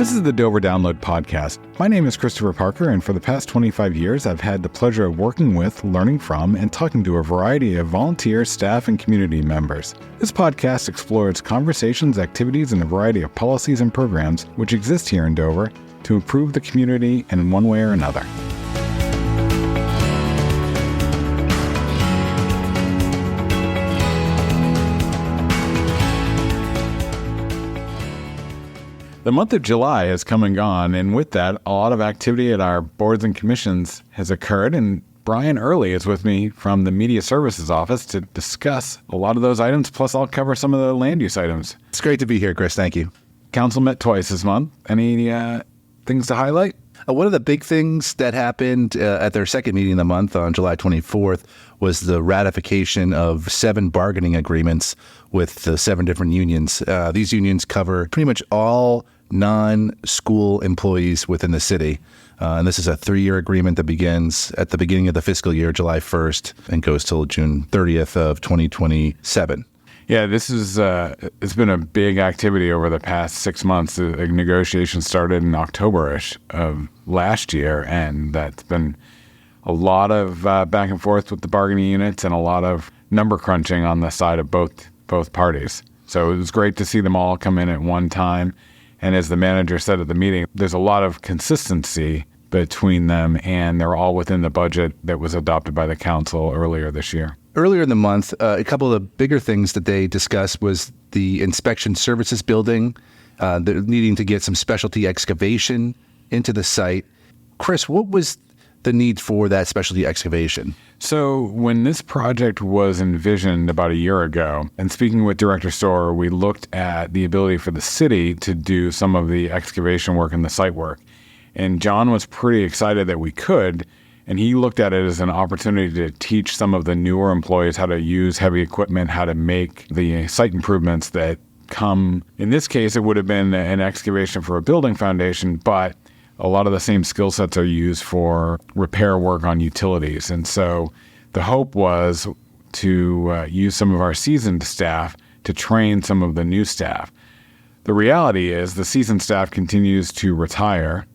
This is the Dover Download Podcast. My name is Christopher Parker, and for the past 25 years, I've had the pleasure of working with, learning from, and talking to a variety of volunteer, staff, and community members. This podcast explores conversations, activities, and a variety of policies and programs which exist here in Dover to improve the community in one way or another. The month of July has come and gone, and with that, a lot of activity at our boards and commissions has occurred, and Brian Early is with me from the Media Services Office to discuss a lot of those items, plus I'll cover some of the land use items. It's great to be here, Chris. Thank you. Council met twice this month. Any things to highlight? One of the big things that happened at their second meeting of the month on July 24th was the ratification of 7 bargaining agreements with the 7 different unions. These unions cover pretty much all non-school employees within the city. And this is a 3-year agreement that begins at the beginning of the fiscal year, July 1st, and goes till June 30th of 2027. Yeah, this is it's been a big activity over the past 6 months. The negotiations started in October-ish of last year, and that's been a lot of back and forth with the bargaining units and a lot of number crunching on the side of both parties. So it was great to see them all come in at one time. And as the manager said at the meeting, there's a lot of consistency between them, and they're all within the budget that was adopted by the council earlier this year. Earlier in the month, a couple of the bigger things that they discussed was the inspection services building, needing to get some specialty excavation into the site. Chris, what was the need for that specialty excavation? So when this project was envisioned about a year ago, and speaking with Director Storer, we looked at the ability for the city to do some of the excavation work and the site work. And John was pretty excited that we could, and he looked at it as an opportunity to teach some of the newer employees how to use heavy equipment, how to make the site improvements that come. In this case, it would have been an excavation for a building foundation, but a lot of the same skill sets are used for repair work on utilities. And so the hope was to use some of our seasoned staff to train some of the new staff. The reality is the seasoned staff continues to retire,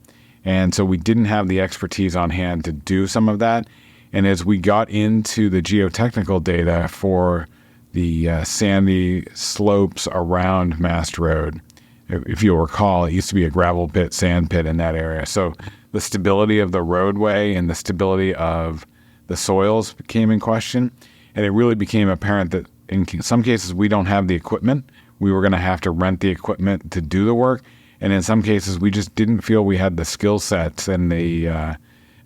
and so we didn't have the expertise on hand to do some of that. And as we got into the geotechnical data for the sandy slopes around Mast Road, if you'll recall, it used to be a gravel pit, sand pit in that area. So the stability of the roadway and the stability of the soils came in question. And it really became apparent that in some cases we don't have the equipment. We were going to have to rent the equipment to do the work. And in some cases, we just didn't feel we had the skill sets and the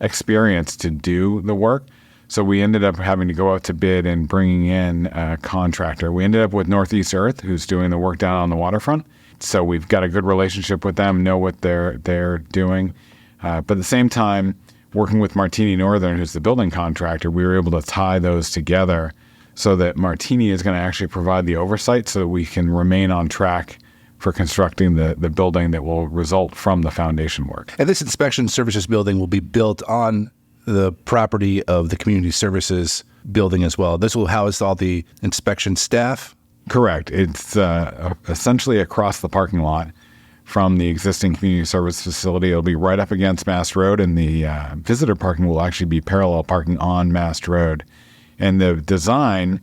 experience to do the work. So we ended up having to go out to bid and bringing in a contractor. We ended up with Northeast Earth, who's doing the work down on the waterfront. So we've got a good relationship with them, know what they're doing. But at the same time, working with Martini Northern, who's the building contractor, we were able to tie those together so that Martini is going to actually provide the oversight so that we can remain on track for constructing the building that will result from the foundation work. And this inspection services building will be built on the property of the community services building as well. This will house all the inspection staff. Correct. It's essentially across the parking lot from the existing community service facility. It'll be right up against Mast Road, and the visitor parking will actually be parallel parking on Mast Road. And the design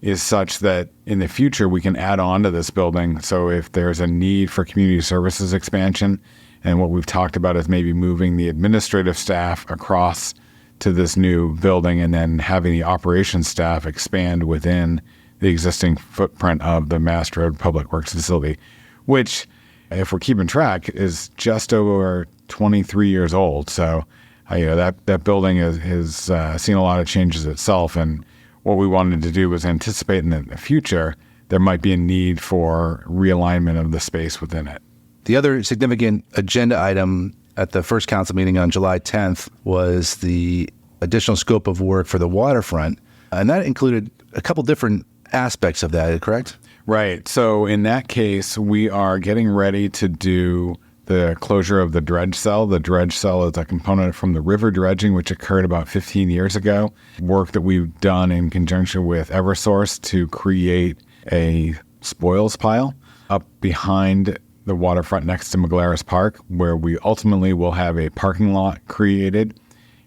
is such that in the future we can add on to this building. So if there's a need for community services expansion, and what we've talked about is maybe moving the administrative staff across to this new building and then having the operations staff expand within the existing footprint of the Mast Road Public Works facility, which, if we're keeping track, is just over 23 years old. So that building has seen a lot of changes itself, and what we wanted to do was anticipate in the future there might be a need for realignment of the space within it. The other significant agenda item at the first council meeting on July 10th was the additional scope of work for the waterfront, and that included a couple different aspects of that, correct? Right. So in that case, we are getting ready to do the closure of the dredge cell. The dredge cell is a component from the river dredging, which occurred about 15 years ago. Work that we've done in conjunction with Eversource to create a spoils pile up behind the waterfront next to McGlarris Park, where we ultimately will have a parking lot created.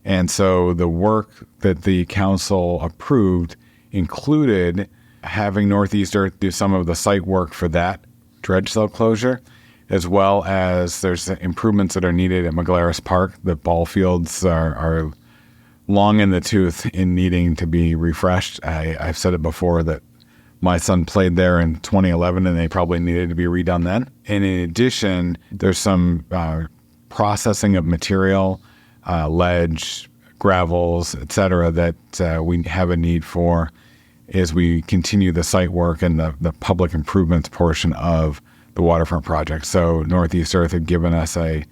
And so the work that the council approved included having Northeast Earth do some of the site work for that dredge cell closure, as well as there's improvements that are needed at McGlarris Park. The ball fields are long in the tooth in needing to be refreshed. I've said it before that my son played there in 2011 and they probably needed to be redone then. And in addition, there's some processing of material, ledge, gravels, et cetera, that we have a need for as we continue the site work and the public improvements portion of the waterfront project. So Northeast Earth had given us a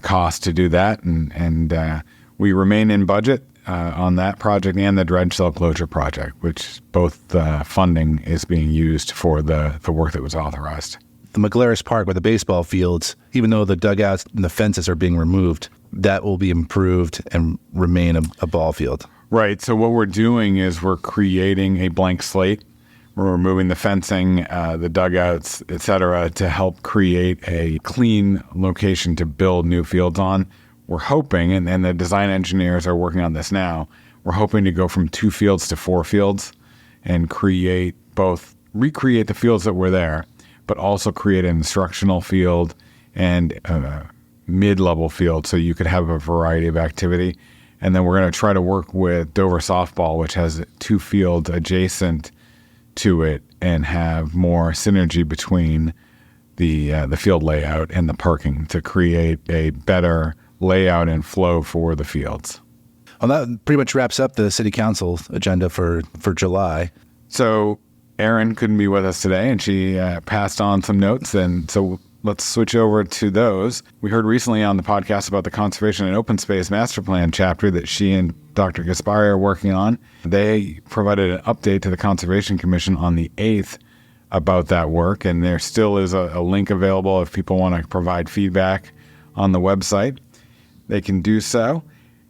cost to do that, and we remain in budget on that project and the dredge cell closure project, which both funding is being used for the work that was authorized. The McGlarris Park, where the baseball fields, even though the dugouts and the fences are being removed, that will be improved and remain a ball field. Right. So what we're doing is we're creating a blank slate. We're removing the fencing, the dugouts, et cetera, to help create a clean location to build new fields on. We're hoping, and the design engineers are working on this now, we're hoping to go from 2 fields to 4 fields and recreate the fields that were there, but also create an instructional field and a mid-level field so you could have a variety of activity. And then we're going to try to work with Dover Softball, which has 2 fields adjacent to it, and have more synergy between the field layout and the parking to create a better layout and flow for the fields. Well, that pretty much wraps up the city council agenda for July. So Erin couldn't be with us today, and she passed on some notes, and so let's switch over to those. We heard recently on the podcast about the Conservation and Open Space Master Plan chapter that she and Dr. Gaspari are working on. They provided an update to the Conservation Commission on the 8th about that work, and there still is a link available if people want to provide feedback on the website. They can do so.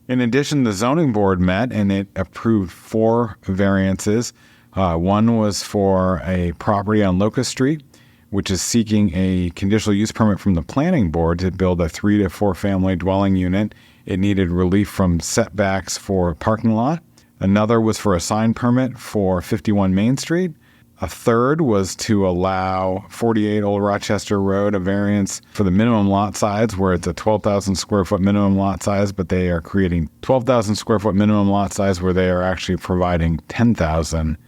In addition, the zoning board met and it approved 4 variances. One was for a property on Locust Street, which is seeking a conditional use permit from the planning board to build a 3 to 4 family dwelling unit. It needed relief from setbacks for a parking lot. Another was for a sign permit for 51 Main Street. A third was to allow 48 Old Rochester Road a variance for the minimum lot size, where it's a 12,000 square foot minimum lot size, but they are creating 12,000 square foot minimum lot size where they are actually providing 10,000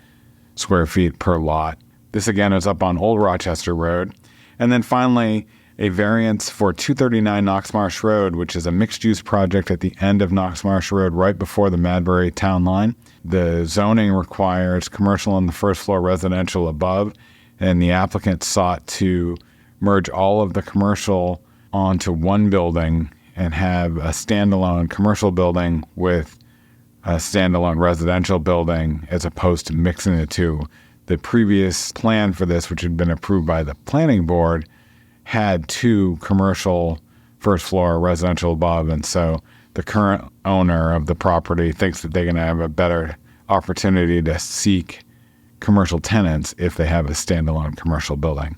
square feet per lot. This again is up on Old Rochester Road. And then finally, a variance for 239 Knox Marsh Road, which is a mixed-use project at the end of Knox Marsh Road right before the Madbury town line. The zoning requires commercial on the first floor, residential above, and the applicant sought to merge all of the commercial onto one building and have a standalone commercial building with a standalone residential building as opposed to mixing the two. The previous plan for this, which had been approved by the planning board, had 2 commercial first floor, residential above, and so the current owner of the property thinks that they're going to have a better opportunity to seek commercial tenants if they have a standalone commercial building.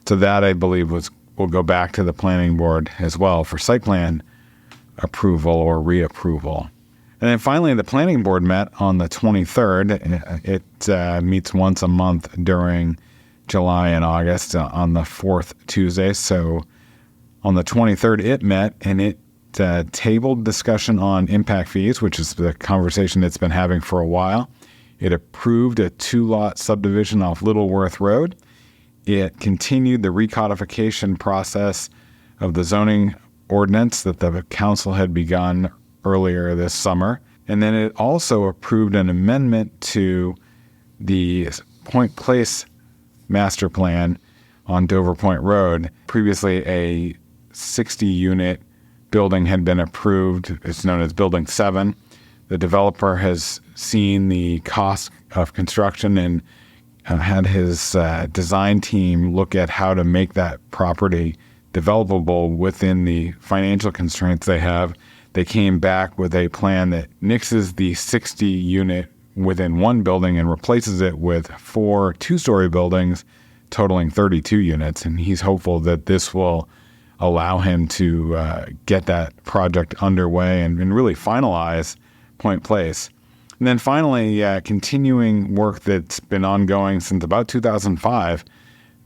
So that, I believe, will go back to the planning board as well for site plan approval or reapproval. And then finally, the planning board met on the 23rd. It meets once a month during July and August on the 4th Tuesday. So on the 23rd, it met and it tabled discussion on impact fees, which is the conversation it's been having for a while. It approved a 2-lot subdivision off Littleworth Road. It continued the recodification process of the zoning ordinance that the council had begun earlier this summer. And then it also approved an amendment to the Point Place master plan on Dover Point Road. Previously, a 60-unit building had been approved. It's known as Building 7. The developer has seen the cost of construction and had his design team look at how to make that property developable within the financial constraints they have. They came back with a plan that nixes the 60-unit within one building and replaces it with 4 2-story buildings totaling 32 units, and he's hopeful that this will allow him to get that project underway and really finalize Point Place. And then finally, continuing work that's been ongoing since about 2005,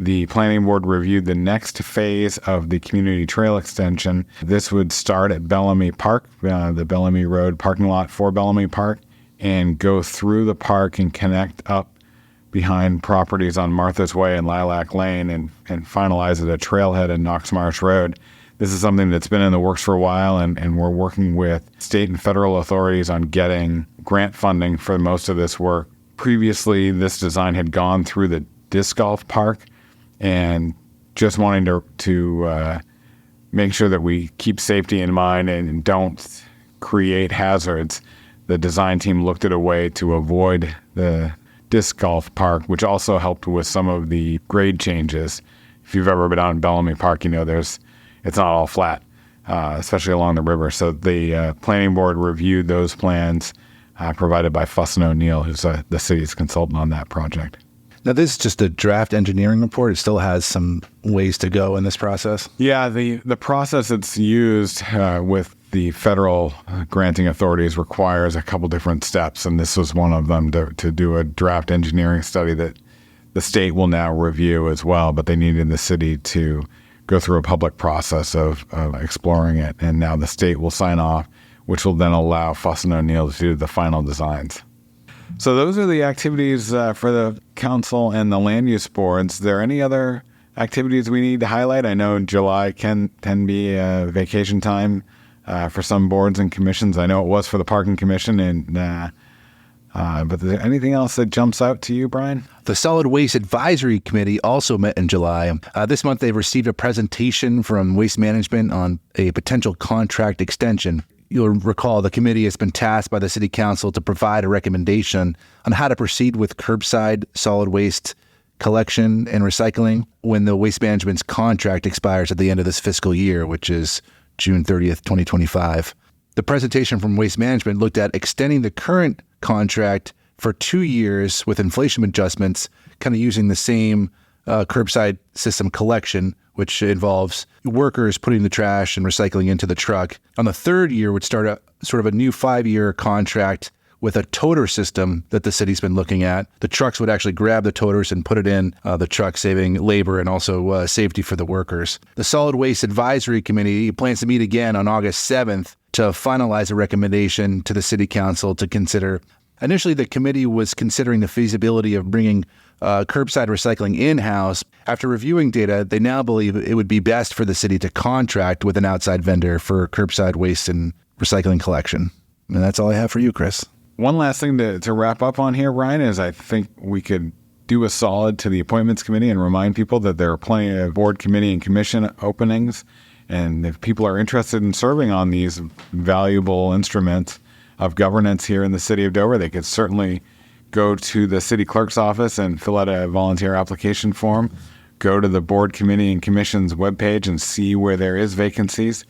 the planning board reviewed the next phase of the community trail extension. This would start at Bellamy Park, the Bellamy Road parking lot for Bellamy Park, and go through the park and connect up behind properties on Martha's Way and Lilac Lane and finalize at a trailhead in Knox Marsh Road. This is something that's been in the works for a while, and we're working with state and federal authorities on getting grant funding for most of this work. Previously, this design had gone through the disc golf park, and just wanting to make sure that we keep safety in mind and don't create hazards, the design team looked at a way to avoid the disc golf park, which also helped with some of the grade changes. If you've ever been out in Bellamy Park, you know it's not all flat, especially along the river. So the planning board reviewed those plans provided by Fuss & O'Neill, who's the city's consultant on that project. Now, this is just a draft engineering report. It still has some ways to go in this process. Yeah, the process that's used with the federal granting authorities requires a couple different steps, and this was one of them to do a draft engineering study that the state will now review as well, but they needed the city to go through a public process of exploring it, and now the state will sign off, which will then allow Fuss & O'Neill to do the final designs. So those are the activities for the council and the land use boards. Are there any other activities we need to highlight? I know July can be vacation time for some boards and commissions. I know it was for the Parking Commission, but is there anything else that jumps out to you, Brian? The Solid Waste Advisory Committee also met in July. This month, they received a presentation from Waste Management on a potential contract extension. You'll recall the committee has been tasked by the City Council to provide a recommendation on how to proceed with curbside solid waste collection and recycling when the Waste Management's contract expires at the end of this fiscal year, which is June 30th, 2025. The presentation from Waste Management looked at extending the current contract for 2 years with inflation adjustments, kind of using the same curbside system collection, which involves workers putting the trash and recycling into the truck. On the third year would start a sort of a new 5-year contract with a toter system that the city's been looking at. The trucks would actually grab the toters and put it in the truck, saving labor and also safety for the workers. The Solid Waste Advisory Committee plans to meet again on August 7th to finalize a recommendation to the City Council to consider. Initially, the committee was considering the feasibility of bringing curbside recycling in-house. After reviewing data, they now believe it would be best for the city to contract with an outside vendor for curbside waste and recycling collection. And that's all I have for you, Chris. One last thing to wrap up on here, Brian, is I think we could do a solid to the appointments committee and remind people that there are plenty of board, committee, and commission openings. And if people are interested in serving on these valuable instruments of governance here in the city of Dover, they could certainly go to the city clerk's office and fill out a volunteer application form, go to the board, committee, and commission's webpage and see where there is vacancies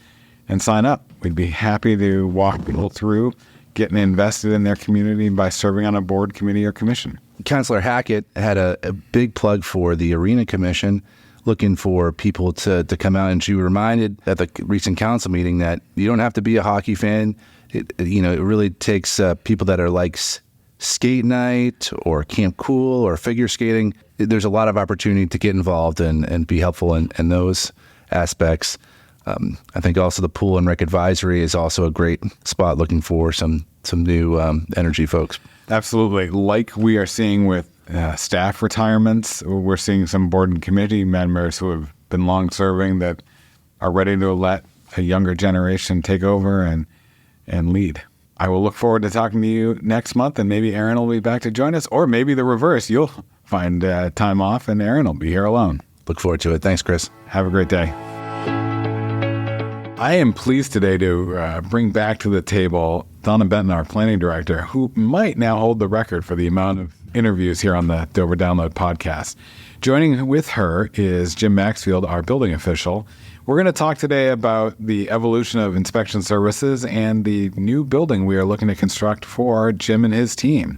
and sign up. We'd be happy to walk people through getting invested in their community by serving on a board, committee, or commission. Councilor Hackett had a big plug for the Arena Commission, looking for people to come out. And she reminded at the recent council meeting that you don't have to be a hockey fan. It really takes people that are like skate night or Camp Cool or figure skating. There's a lot of opportunity to get involved and be helpful in those aspects. I think also the Pool and Rec Advisory is also a great spot, looking for some new energy folks. Absolutely. Like we are seeing with staff retirements, we're seeing some board and committee members who have been long serving that are ready to let a younger generation take over and lead. I will look forward to talking to you next month, and maybe Aaron will be back to join us, or maybe the reverse. You'll find time off and Aaron will be here alone. Look forward to it. Thanks, Chris. Have a great day. I am pleased today to bring back to the table Donna Benton, our planning director, who might now hold the record for the amount of interviews here on the Dover Download podcast. Joining with her is Jim Maxfield, our building official. We're going to talk today about the evolution of inspection services and the new building we are looking to construct for Jim and his team.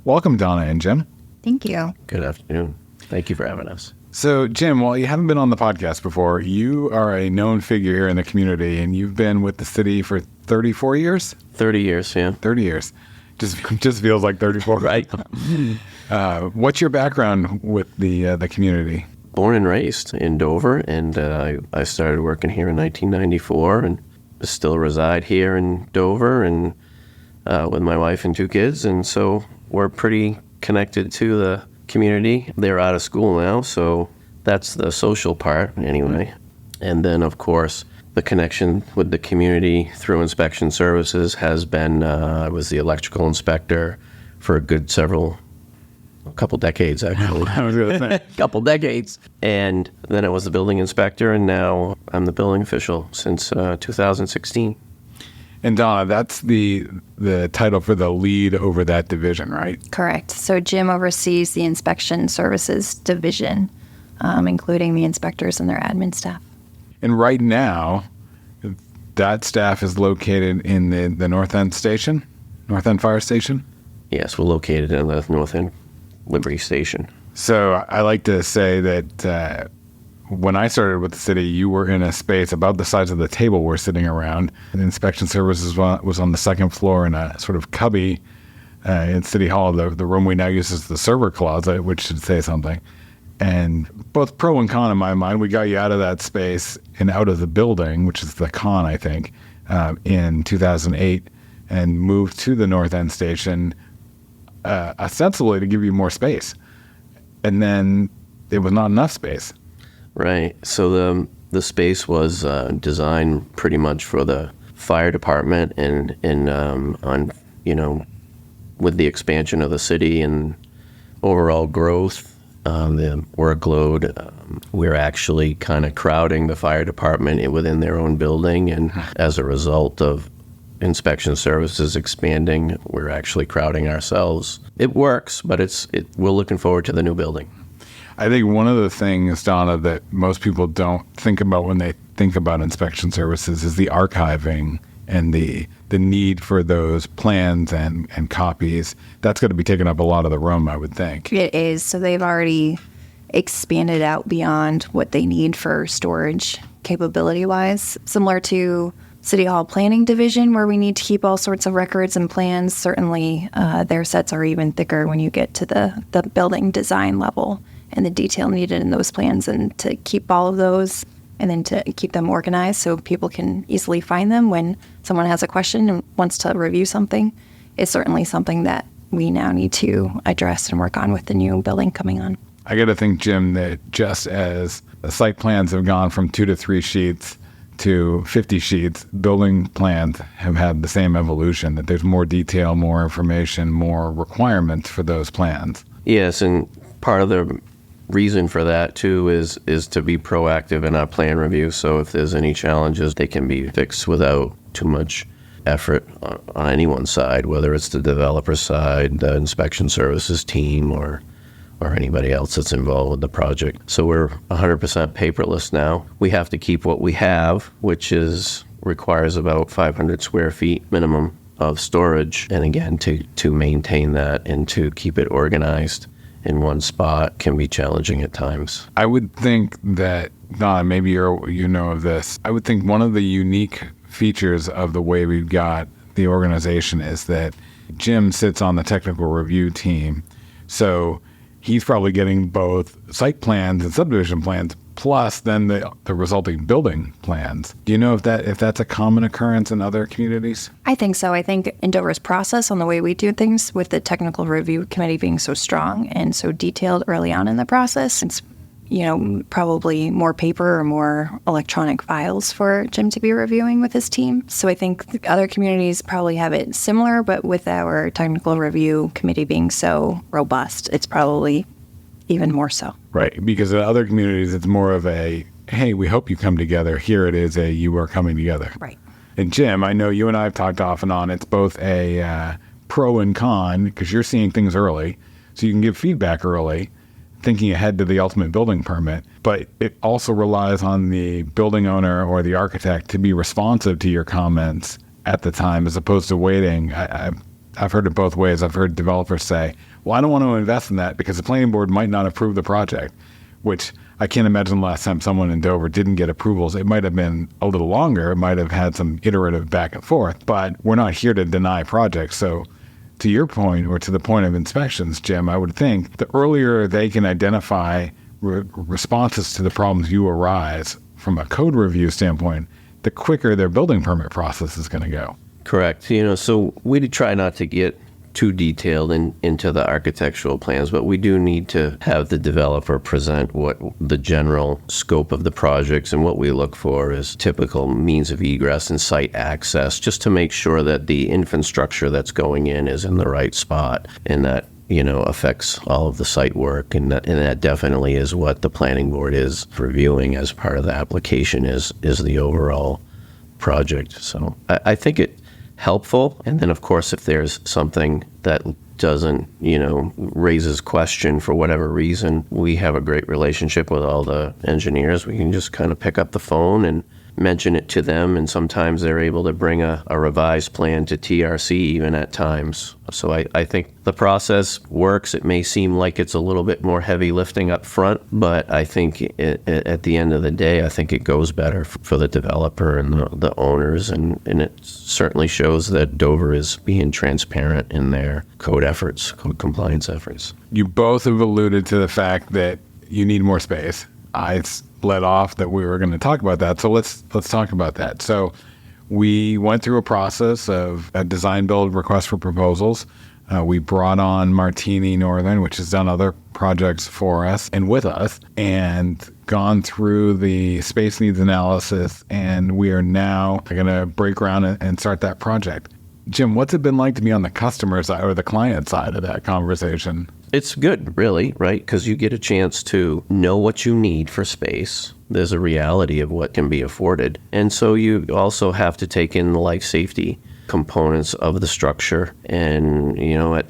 Welcome, Donna and Jim. Thank you. Good afternoon. Thank you for having us. So, Jim, while you haven't been on the podcast before, you are a known figure here in the community, and you've been with the city for 34 years? 30 years, yeah. 30 years. Just feels like 34. Right. What's your background with the community? Born and raised in Dover, and I started working here in 1994 and still reside here in Dover and with my wife and 2 kids. And so we're pretty connected to the community. They're out of school now, so that's the social part anyway. And then, of course, the connection with the community through inspection services has been, I was the electrical inspector for a couple decades, actually. I was going to say. Couple decades. And then I was the building inspector, and now I'm the building official since 2016. And Donna, that's the title for the lead over that division, right? Correct. So Jim oversees the inspection services division, including the inspectors and their admin staff. And right now, that staff is located in the North End Station, North End Fire Station? Yes, we're located in the North End Liberty Station. So I like to say that when I started with the city, you were in a space about the size of the table we're sitting around. And inspection services was on the second floor in a sort of cubby in City Hall. The room we now use is the server closet, which should say something. And both pro and con in my mind, we got you out of that space and out of the building, which is the con, I think, in 2008, and moved to the North End Station ostensibly to give you more space. And then it was not enough space. Right. So the space was designed pretty much for the fire department, and on with the expansion of the city and overall growth, the workload, we're actually kind of crowding the fire department within their own building, and as a result of inspection services expanding, we're actually crowding ourselves. It works, but we're looking forward to the new building. I think one of the things, Donna, that most people don't think about when they think about inspection services is the archiving and the need for those plans and copies. That's going to be taking up a lot of the room, I would think. It is. So they've already expanded out beyond what they need for storage capability-wise, similar to City Hall Planning Division, where we need to keep all sorts of records and plans. Certainly, their sets are even thicker when you get to the building design level and the detail needed in those plans, and to keep all of those and then to keep them organized so people can easily find them when someone has a question and wants to review something is certainly something that we now need to address and work on with the new building coming on. I got to think, Jim, that just as the site plans have gone from 2 to 3 sheets to 50 sheets, building plans have had the same evolution, that there's more detail, more information, more requirements for those plans. Yes, and part of the reason for that too is to be proactive in our plan review. So if there's any challenges, they can be fixed without too much effort on anyone's side, whether it's the developer side, the inspection services team, or anybody else that's involved with the project. So we're 100% paperless now. We have to keep what we have, which requires about 500 square feet minimum of storage. And again, to maintain that and to keep it organized in one spot can be challenging at times. I would think that, Don, maybe you know of this, I would think one of the unique features of the way we've got the organization is that Jim sits on the technical review team. So he's probably getting both site plans and subdivision plans, plus then the resulting building plans. Do you know if that's a common occurrence in other communities? I think so. I think in Dover's process on the way we do things, with the technical review committee being so strong and so detailed early on in the process, it's probably more paper or more electronic files for Jim to be reviewing with his team. So I think other communities probably have it similar, but with our technical review committee being so robust, it's probably even more so. Right, because in other communities, it's more of a, hey, we hope you come together. Here it is, you are coming together. Right. And Jim, I know you and I have talked off and on. It's both a pro and con, because you're seeing things early, so you can give feedback early, thinking ahead to the ultimate building permit. But it also relies on the building owner or the architect to be responsive to your comments at the time, as opposed to waiting. I've heard it both ways. I've heard developers say, well, I don't want to invest in that because the planning board might not approve the project. which I can't imagine the last time someone in Dover didn't get approvals. It might have been a little longer. It might have had some iterative back and forth, but we're not here to deny projects. So to your point, or to the point of inspections, Jim, I would think the earlier they can identify responses to the problems you arise from a code review standpoint, the quicker their building permit process is going to go. Correct. So we try not to get too detailed into the architectural plans, but we do need to have the developer present what the general scope of the projects, and what we look for is typical means of egress and site access, just to make sure that the infrastructure that's going in is in the right spot, and that affects all of the site work, and that definitely is what the planning board is reviewing as part of the application is the overall project. So I think it helpful. And then, of course, if there's something that doesn't, raises question for whatever reason, we have a great relationship with all the engineers. We can just kind of pick up the phone and mention it to them, and sometimes they're able to bring a revised plan to TRC even at times. So I think the process works. It may seem like it's a little bit more heavy lifting up front, but I think at the end of the day, I think it goes better for the developer and the owners, and it certainly shows that Dover is being transparent in their code compliance efforts. You both have alluded to the fact that you need more space. I led off that we were going to talk about that, so let's talk about that. So we went through a process of a design build request for proposals. We brought on Martini Northern, which has done other projects for us and with us, and gone through the space needs analysis, and we are now going to break ground and start that project. Jim, what's it been like to be on the customer side or the client side of that conversation? It's good, really, right? Because you get a chance to know what you need for space. There's a reality of what can be afforded. And so you also have to take in the life safety components of the structure. And,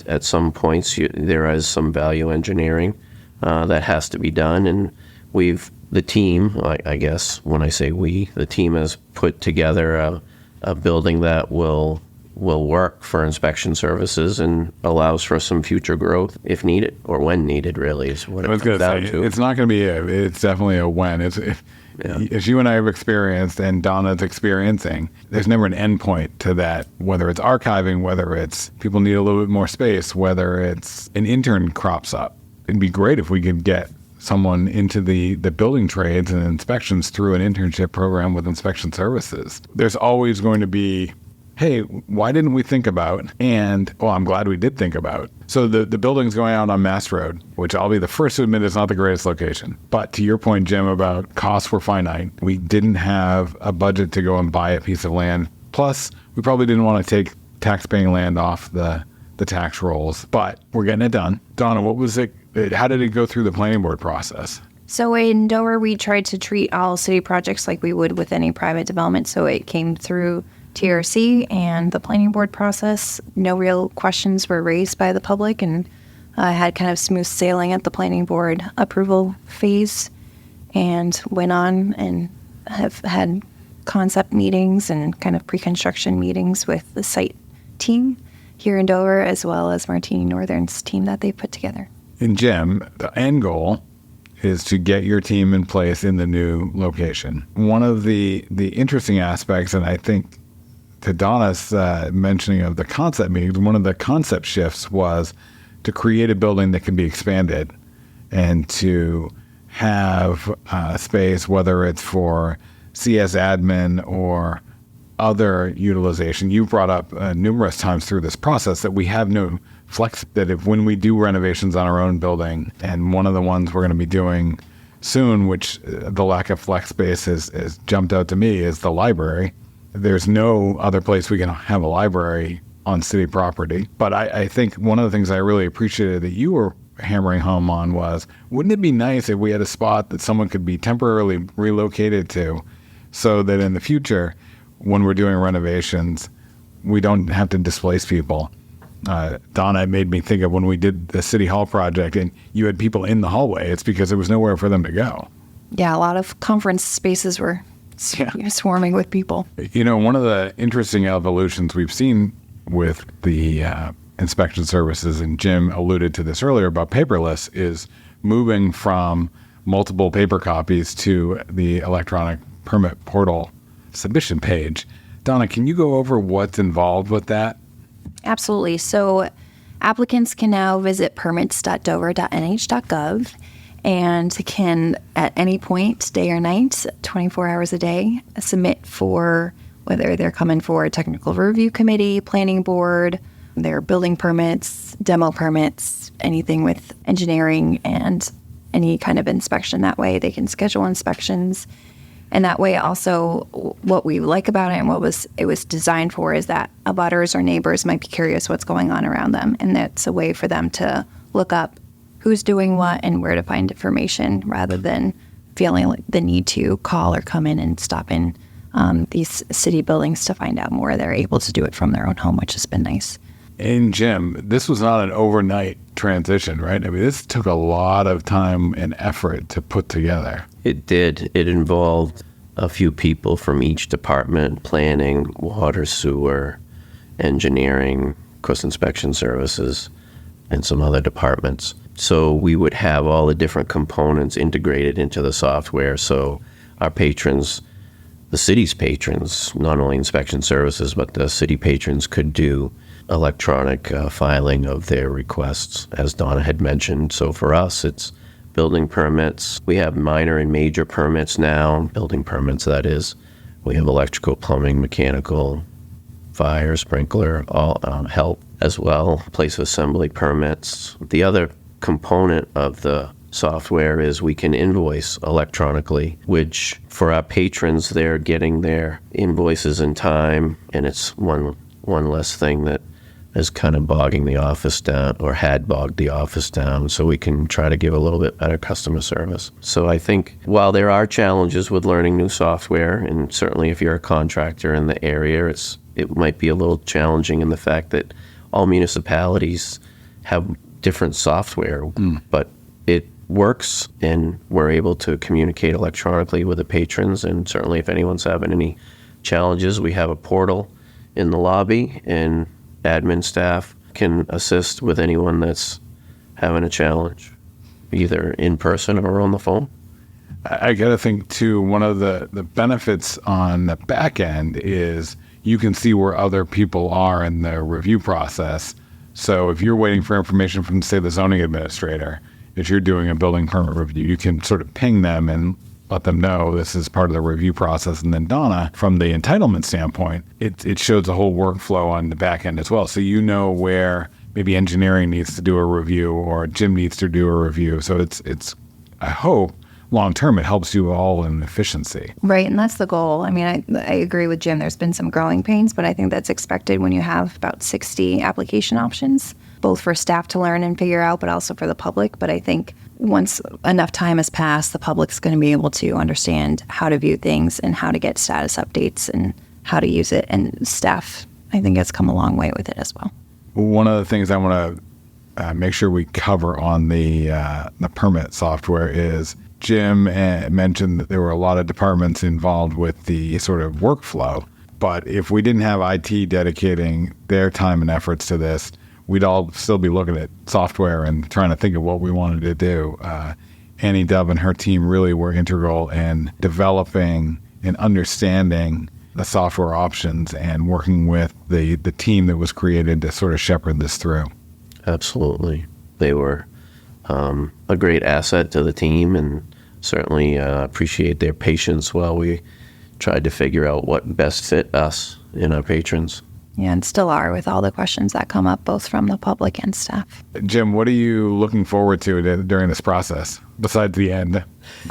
at some points, there is some value engineering that has to be done. And the team, I guess, when I say we, the team has put together a building that will work for inspection services and allows for some future growth if needed, or when needed, really, is what it comes down to. It's not going to be it's definitely a when. As you and I have experienced, and Donna's experiencing, there's never an end point to that, whether it's archiving, whether it's people need a little bit more space, whether it's an intern crops up. It'd be great if we could get someone into the building trades and inspections through an internship program with inspection services. There's always going to be, hey, why didn't we think about? And, I'm glad we did think about. So the building's going out on Mass Road, which I'll be the first to admit is not the greatest location. But to your point, Jim, about costs were finite. We didn't have a budget to go and buy a piece of land. Plus, we probably didn't want to take tax-paying land off the tax rolls. But we're getting it done. Donna, what was it? How did it go through the planning board process? So in Dover, we tried to treat all city projects like we would with any private development. So it came through TRC and the planning board process. No real questions were raised by the public, and had kind of smooth sailing at the planning board approval phase, and went on and have had concept meetings and kind of pre-construction meetings with the site team here in Dover, as well as Martini Northern's team that they put together. And Jim, the end goal is to get your team in place in the new location. One of the interesting aspects, and I think to Donna's mentioning of the concept meetings, one of the concept shifts was to create a building that can be expanded and to have space, whether it's for CS admin or other utilization. You brought up numerous times through this process that we have no flex, that if when we do renovations on our own building, and one of the ones we're going to be doing soon, which the lack of flex space has jumped out to me, is the library. There's no other place we can have a library on city property. But I think one of the things I really appreciated that you were hammering home on was, wouldn't it be nice if we had a spot that someone could be temporarily relocated to, so that in the future, when we're doing renovations, we don't have to displace people. Donna made me think of when we did the City Hall project and you had people in the hallway. It's because there was nowhere for them to go. Yeah, a lot of conference spaces were swarming with people. One of the interesting evolutions we've seen with the inspection services, and Jim alluded to this earlier about paperless, is moving from multiple paper copies to the electronic permit portal submission page. Donna, can you go over what's involved with that? Absolutely. So applicants can now visit permits.dover.nh.gov and can, at any point, day or night, 24 hours a day, submit for whether they're coming for a technical review committee, planning board, their building permits, demo permits, anything with engineering and any kind of inspection. That way they can schedule inspections. And that way also what we like about it and it was designed for is that abutters or neighbors might be curious what's going on around them. And that's a way for them to look up who's doing what and where to find information rather than feeling like the need to call or come in and stop in these city buildings to find out more. They're able to do it from their own home, which has been nice. And Jim, this was not an overnight transition, right? I mean, this took a lot of time and effort to put together. It did. It involved a few people from each department: planning, water, sewer, engineering, of course, inspection services, and some other departments. So we would have all the different components integrated into the software. So our patrons, the city's patrons, not only inspection services, but the city patrons could do electronic filing of their requests, as Donna had mentioned. So for us, it's building permits. We have minor and major permits now, building permits, that is. We have electrical, plumbing, mechanical, fire, sprinkler, all help as well, place of assembly permits. The other component of the software is we can invoice electronically, which for our patrons, they're getting their invoices in time, and it's one less thing that is kind of bogging the office down, or had bogged the office down, so we can try to give a little bit better customer service. So I think while there are challenges with learning new software, and certainly if you're a contractor in the area, it might be a little challenging in the fact that all municipalities have different software, but it works, and we're able to communicate electronically with the patrons. And certainly if anyone's having any challenges, we have a portal in the lobby, and admin staff can assist with anyone that's having a challenge, either in person or on the phone. I got to think, too, one of the benefits on the back end is you can see where other people are in the review process. So if you're waiting for information from, say, the zoning administrator, if you're doing a building permit review, you can sort of ping them and let them know this is part of the review process. And then Donna, from the entitlement standpoint, it shows a whole workflow on the back end as well. So you know where maybe engineering needs to do a review or Jim needs to do a review. So it's I hope long term it helps you all in efficiency. Right, and that's the goal. I mean, I agree with Jim. There's been some growing pains, but I think that's expected when you have about 60 application options, both for staff to learn and figure out, but also for the public. But I think once enough time has passed, the public's going to be able to understand how to view things and how to get status updates and how to use it. And staff, I think, has come a long way with it as well. One of the things I want to make sure we cover on the permit software is Jim mentioned that there were a lot of departments involved with the sort of workflow. But if we didn't have IT dedicating their time and efforts to this, we'd all still be looking at software and trying to think of what we wanted to do. Annie Dove and her team really were integral in developing and understanding the software options and working with the team that was created to sort of shepherd this through. Absolutely. They were a great asset to the team, and certainly appreciate their patience while we tried to figure out what best fit us and our patrons. Yeah, and still are with all the questions that come up, both from the public and staff. Jim, what are you looking forward to during this process, besides the end?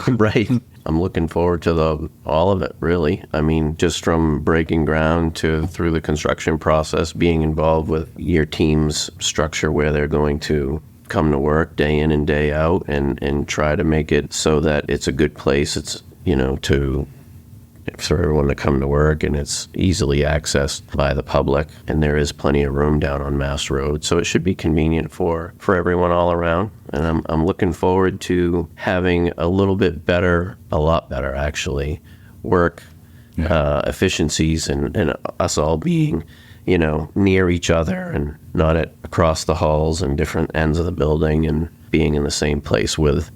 Right. I'm looking forward to all of it, really. I mean, just from breaking ground through the construction process, being involved with your team's structure where they're going to come to work day in and day out and try to make it so that it's a good place. It's, for everyone to come to work, and it's easily accessed by the public, and there is plenty of room down on Mass Road, so it should be convenient for everyone all around. And I'm looking forward to having a lot better actually, work efficiencies and us all being near each other and not across the halls and different ends of the building, and being in the same place with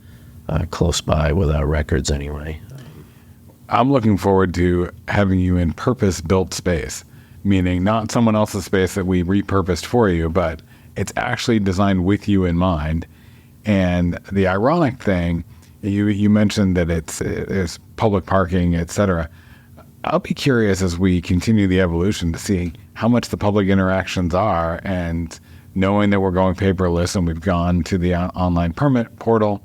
close by with our records anyway. I'm looking forward to having you in purpose-built space, meaning not someone else's space that we repurposed for you, but it's actually designed with you in mind. And the ironic thing, you mentioned that it's public parking, et cetera. I'll be curious as we continue the evolution to see how much the public interactions are, and knowing that we're going paperless and we've gone to the online permit portal,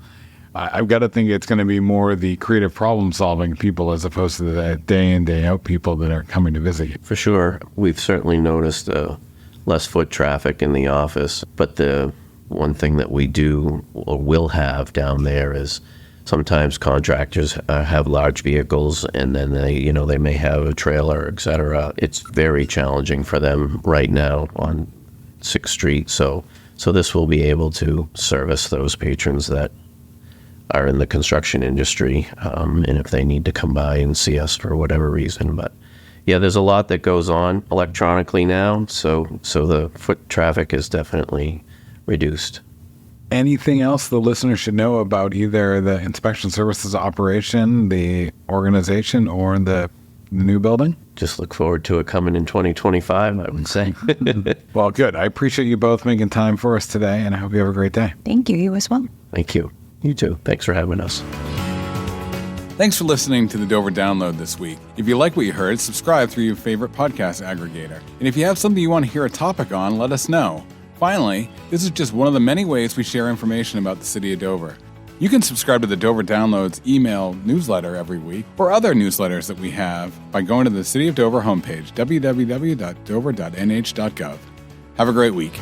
I've got to think it's going to be more the creative problem-solving people as opposed to the day in, day out people that are coming to visit you. For sure. We've certainly noticed less foot traffic in the office, but the one thing that we do or will have down there is sometimes contractors have large vehicles, and then they may have a trailer, et cetera. It's very challenging for them right now on 6th Street. So this will be able to service those patrons that are in the construction industry, and if they need to come by and see us for whatever reason. But yeah, there's a lot that goes on electronically now, so the foot traffic is definitely reduced. Anything else the listener should know about either the inspection services operation, the organization, or the new building? Just look forward to it coming in 2025, I would say. Well, good. I appreciate you both making time for us today, and I hope you have a great day. Thank you. You as well. Thank you. You too. Thanks for having us. Thanks for listening to the Dover Download this week. If you like what you heard, subscribe through your favorite podcast aggregator. And if you have something you want to hear a topic on, let us know. Finally, this is just one of the many ways we share information about the city of Dover. You can subscribe to the Dover Downloads email newsletter every week or other newsletters that we have by going to the City of Dover homepage, www.dover.nh.gov. Have a great week.